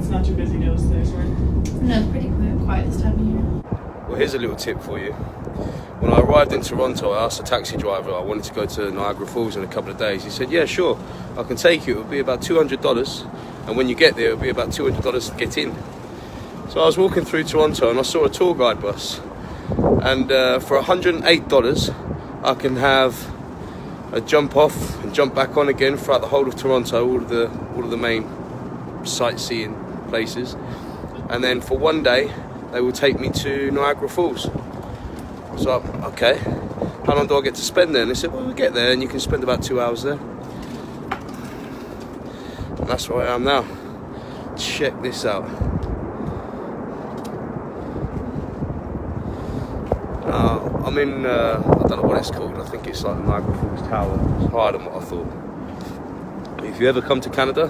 it's not too busy those days, right? No, it's pretty quiet this time of year. Well, here's a little tip for you. When I arrived in Toronto, I asked the taxi driver I wanted to go to Niagara Falls in a couple of days. He said, yeah, sure, I can take you. It'll be about $200, and when you get there, it'll be about $200 to get in. So I was walking through Toronto, and I saw a tour guide bus. And for $108, I can have a jump off and jump back on again throughout the whole of Toronto, all of the main sightseeing places. And then for one day, they will take me to Niagara Falls. So, okay, how long do I get to spend there? And they said, well, we'll get there and you can spend about 2 hours there. And that's where I am now. Check this out. I'm in, I don't know what it's called. I think it's like the Niagara Falls Tower. It's higher than what I thought. If you ever come to Canada,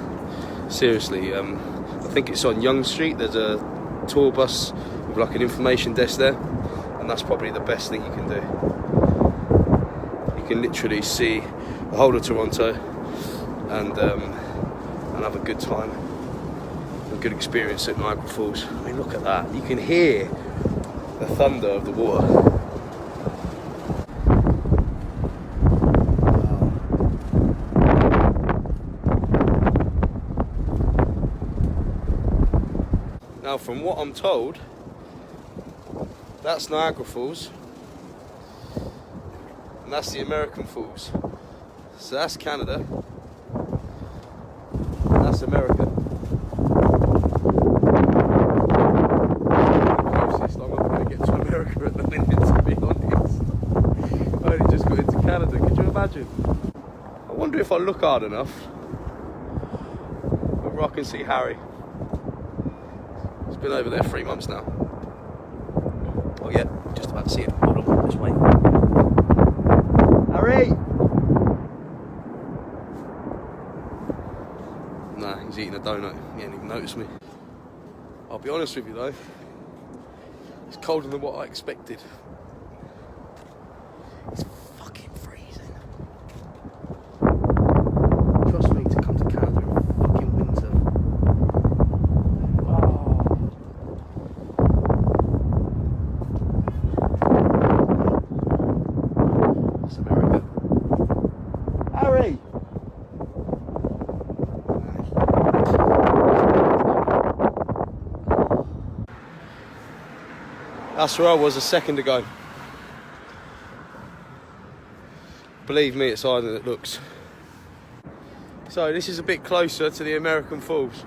seriously, I think it's on Yonge Street. There's a tour bus with like an information desk there. And that's probably the best thing you can do. You can literally see the whole of Toronto and have a good time, a good experience at Niagara Falls. I mean, look at that. You can hear the thunder of the water. Now, from what I'm told, that's Niagara Falls, and that's the American Falls. So that's Canada, and that's America. Closest I'm not going to get to America at the minute, to be honest. I only just got into Canada, could you imagine? I wonder if I look hard enough, whether I can see Harrie. He's been over there 3 months now. Oh yeah, just about to see it. Hold on, just wait. Harrie! Nah, he's eating a donut. He ain't even noticed me. I'll be honest with you though, it's colder than what I expected. It's fucking freezing. Trust me, to come to Canada in fucking winter. That's America. Harrie! That's where I was a second ago. Believe me, it's harder than it looks. So this is a bit closer to the American Falls.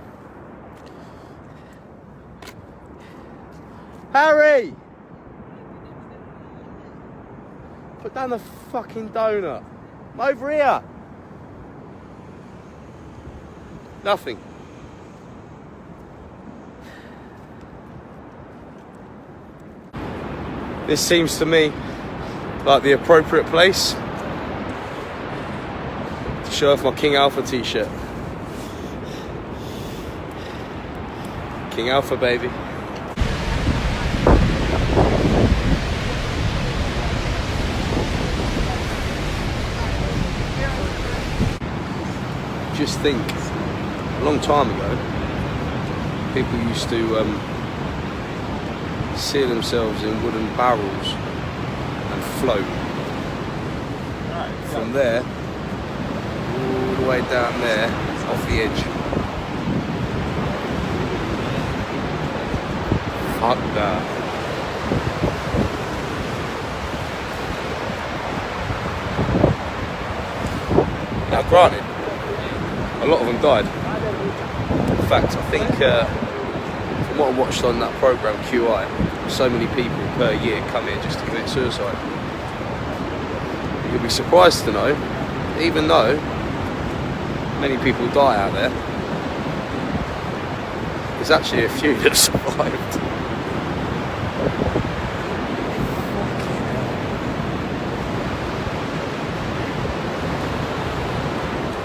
Harrie! Put down the fucking donut. I'm over here. Nothing. This seems to me like the appropriate place to show off my King Alpha t-shirt. King Alpha, baby. Just think, a long time ago, people used to seal themselves in wooden barrels and float from there all the way down there off the edge. Fuck that. Now granted, a lot of them died. In fact, I think from what I watched on that programme QI, so many people per year come here just to commit suicide. You'll be surprised to know, even though many people die out there, there's actually a few that survived.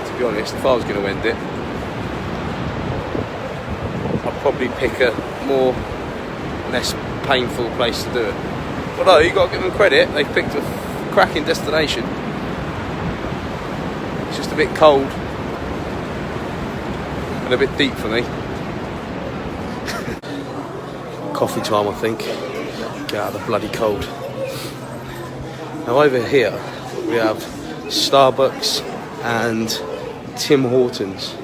To be honest, if I was going to end it, I'd probably pick a more less painful place to do it. Although you got to give them credit, they've picked a cracking destination. It's just a bit cold and a bit deep for me. coffee time, I think. Get out of the bloody cold. Now over here we have Starbucks and Tim Hortons.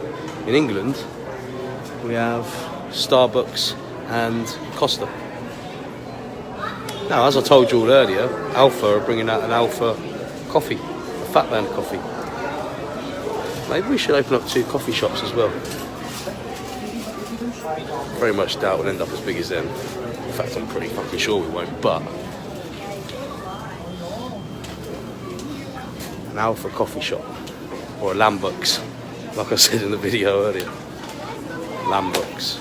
In England we have Starbucks and Costa. Now, as I told you all earlier, Alpha are bringing out an Alpha coffee, a Fatman coffee. Maybe we should open up 2 coffee shops as well. Very much doubt we'll end up as big as them. In fact, I'm pretty fucking sure we won't, but an Alpha coffee shop, or a Lambo's, like I said in the video earlier. Lambo's.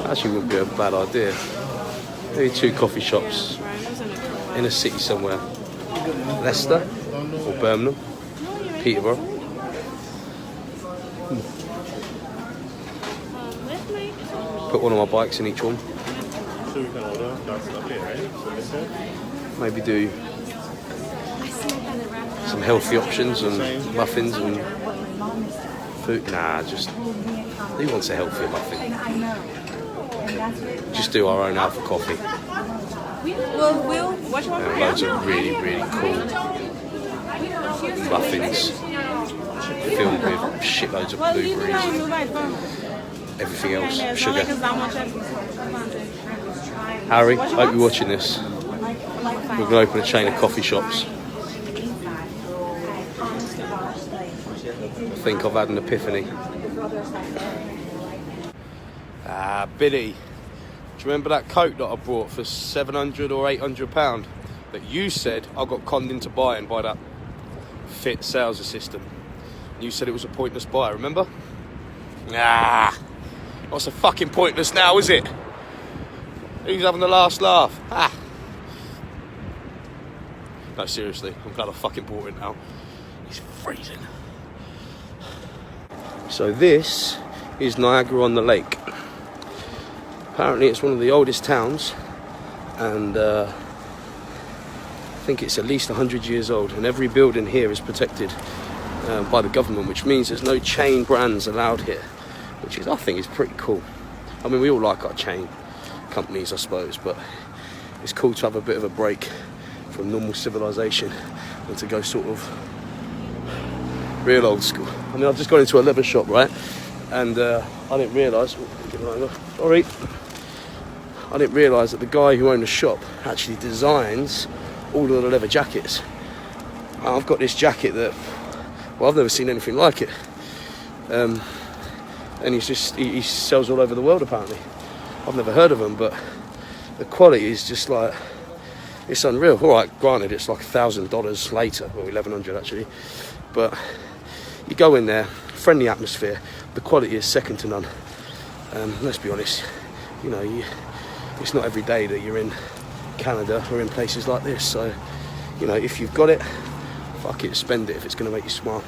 Actually wouldn't be a bad idea. Maybe 2 coffee shops in a city somewhere. Leicester or Birmingham, Peterborough. Put one of my bikes in each one. Maybe do some healthy options and muffins and food. Nah, just who wants a healthier muffin? Just do our own Alpha coffee. And loads of really, really cool muffins filled with shitloads of blueberries and everything else, sugar. Harrie, I hope you're watching this. We're going to open a chain of coffee shops. I think I've had an epiphany. Billy, do you remember that coat that I brought for £700 or £800 that you said I got conned into buying by that fit sales assistant? And you said it was a pointless buy, remember? Nah, not so fucking pointless now, is it? Who's having the last laugh? Ah. No, seriously, I'm glad I fucking bought it now. It's freezing. So this is Niagara-on-the-Lake. Apparently it's one of the oldest towns, and I think it's at least 100 years old, and every building here is protected by the government, which means there's no chain brands allowed here, which is, I think, is pretty cool. I mean, we all like our chain companies, I suppose, but it's cool to have a bit of a break from normal civilization and to go sort of real old school. I mean, I've just gone into a leather shop, right, and I didn't realise, sorry, I didn't realise that the guy who owned the shop actually designs all of the leather jackets. I've got this jacket that, well, I've never seen anything like it, and he sells all over the world apparently. I've never heard of him, but the quality is just like, it's unreal. All right, granted, it's like $1,000 later, or $1,100 actually, but you go in there, friendly atmosphere, the quality is second to none. Let's be honest, you know, it's not every day that you're in Canada or in places like this, so, you know, if you've got it, fuck it, spend it if it's going to make you smile.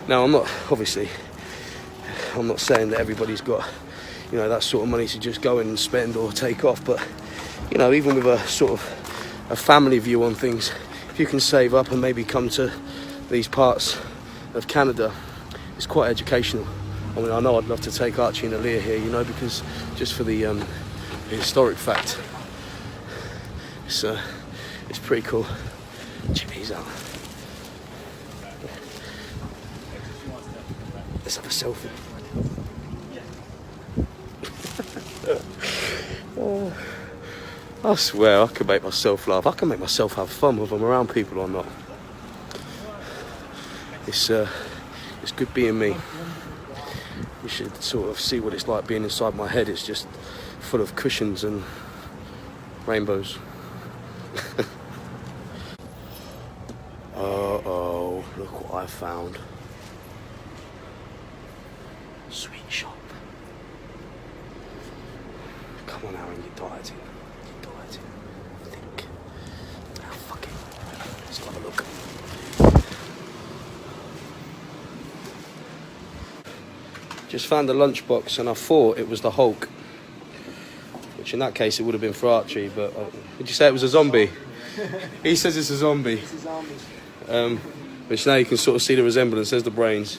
Now, I'm not saying that everybody's got, you know, that sort of money to just go in and spend or take off, but, you know, even with a sort of a family view on things, if you can save up and maybe come to these parts of Canada, it's quite educational. I mean, I know I'd love to take Archie and Aaliyah here, you know, because just for the historic fact, it's pretty cool. Jimmy's out. Let's have a selfie. Oh, I swear I can make myself laugh. I can make myself have fun whether I'm around people or not. It's good being me. You should sort of see what it's like being inside my head. It's just full of cushions and rainbows. Uh-oh, look what I found. Sweet shop. Come on, Aarron, you're dieting. You're dieting. Think. Oh, fuck it. Let's have a look. Just found a lunchbox and I thought it was the Hulk, which in that case it would have been for Archie, but did you say it was a zombie? He says it's a zombie. It's a zombie. Which now you can sort of see the resemblance. There's the brains.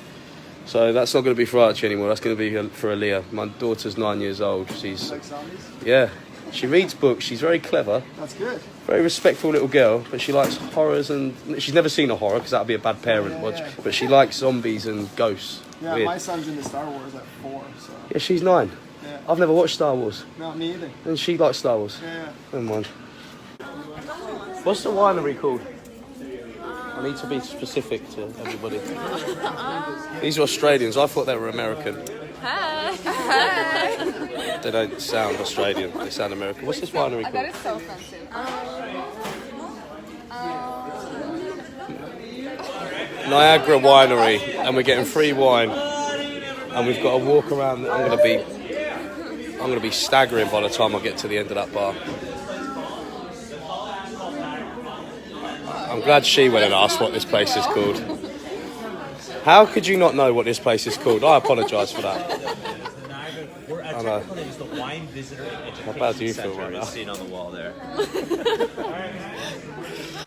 So that's not going to be for Archie anymore. That's going to be for Aaliyah. My daughter's 9 years old. She's Like zombies? yeah. She reads books. She's very clever. That's good. Very respectful little girl, but she likes horrors and she's never seen a horror because that would be a bad parent watch. Yeah. But she likes zombies and ghosts. Yeah, Weird. my son's into Star Wars at 4, so. Yeah, she's 9. Yeah. I've never watched Star Wars, No, me either. and she likes Star Wars. Yeah. Never mind. What's the winery called? I need to be specific to everybody. These are Australians. I thought they were American. Hi. They don't sound Australian. They sound American. What's this winery That called? is so offensive. Niagara Winery, and we're getting free wine. And we've got to walk around. I'm going to be staggering by the time I get to the end of that bar. I'm glad she went and asked what this place is called. How could you not know what this place is called? I apologise for that. I know. The Wine Visitor and Education How bad do you feel Center right now? is seen on the wall there.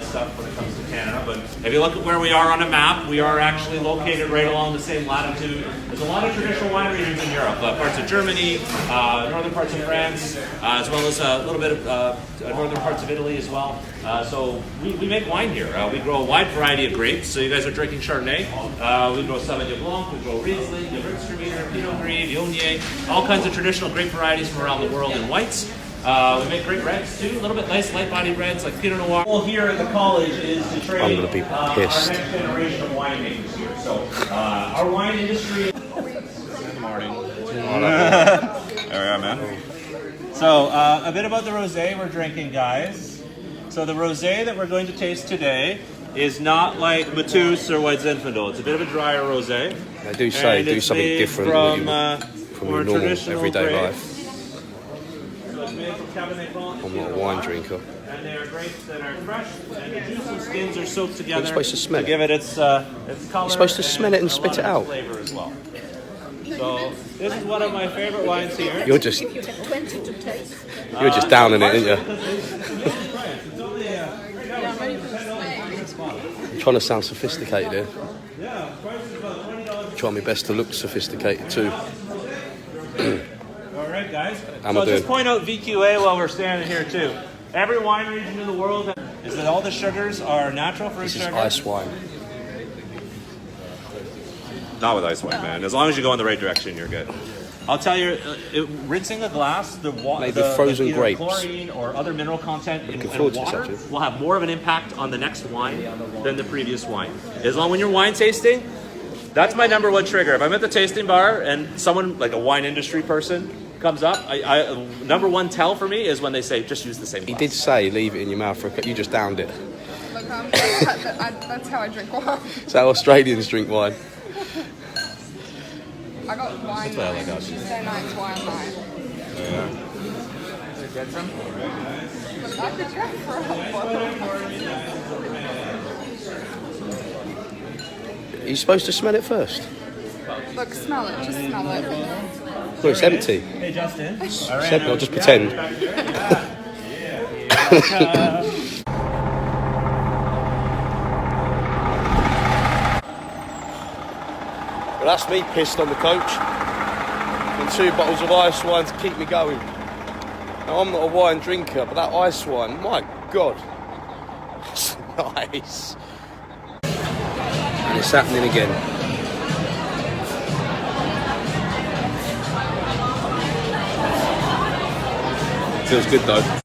Stuff when it comes to Canada, but if you look at where we are on a map, we are actually located right along the same latitude. There's a lot of traditional wine regions in Europe, parts of Germany, northern parts of France, as well as a little bit of northern parts of Italy as well. So we make wine here. We grow a wide variety of grapes. So you guys are drinking Chardonnay. We grow Sauvignon Blanc, we grow Riesling, Gewürztraminer, Pinot Gris, Viognier, all kinds of traditional grape varieties from around the world in whites. We make great reds too, a little bit nice light-bodied reds like Pinot Noir. Well, here at the college is to train I'm gonna be pissed. our next generation of winemakers here. So our wine industry. Good morning. There we are, man. So a bit about the rosé we're drinking, guys. So the rosé that we're going to taste today is not like Mateus or White Zinfandel. It's a bit of a drier rosé. They do say And do it's something made different from, from more your normal traditional everyday grapes. life. So it's made from Cabernet Franc. I'm not a wine drinker. And they are grapes that are fresh, and the juice and skins are soaked together. You're supposed to smell it. give it its color. You're supposed to smell it and spit a it lot of out. flavor as well. So this is one of my favorite wines here. You're just downing it, aren't you? I'm trying to sound sophisticated here. Trying my best to look sophisticated too. All right, guys. How am So I I'll just doing? point out VQA while we're standing here too. Every wine region in the world is that all the sugars are natural fruit This is sugar. ice wine. Not with ice wine, man. As long as you go in the right direction, you're good. I'll tell you, rinsing a glass, Maybe frozen either grapes. chlorine or other mineral content in forward to this, water actually. will have more of an impact on the next wine than the previous wine. As long when you're wine tasting, that's my number one trigger. If I'm at the tasting bar and someone like a wine industry person comes up, I number one tell for me is when they say just use the same He glass. did say leave it in your mouth for you just downed it. Look, that's how I drink wine. Is that how Australians drink wine? I got wine what I like night. about Tuesday night's wine night. Get some? Look, I could try for a Are you supposed to smell it first? Look, smell it. Just smell it. Well, it's empty. Hey, Justin. I'll just pretend. Well, that's me pissed on the coach. And 2 bottles of ice wine to keep me going. Now, I'm not a wine drinker, but that ice wine, my God, it's nice. And it's happening again. Feels good though.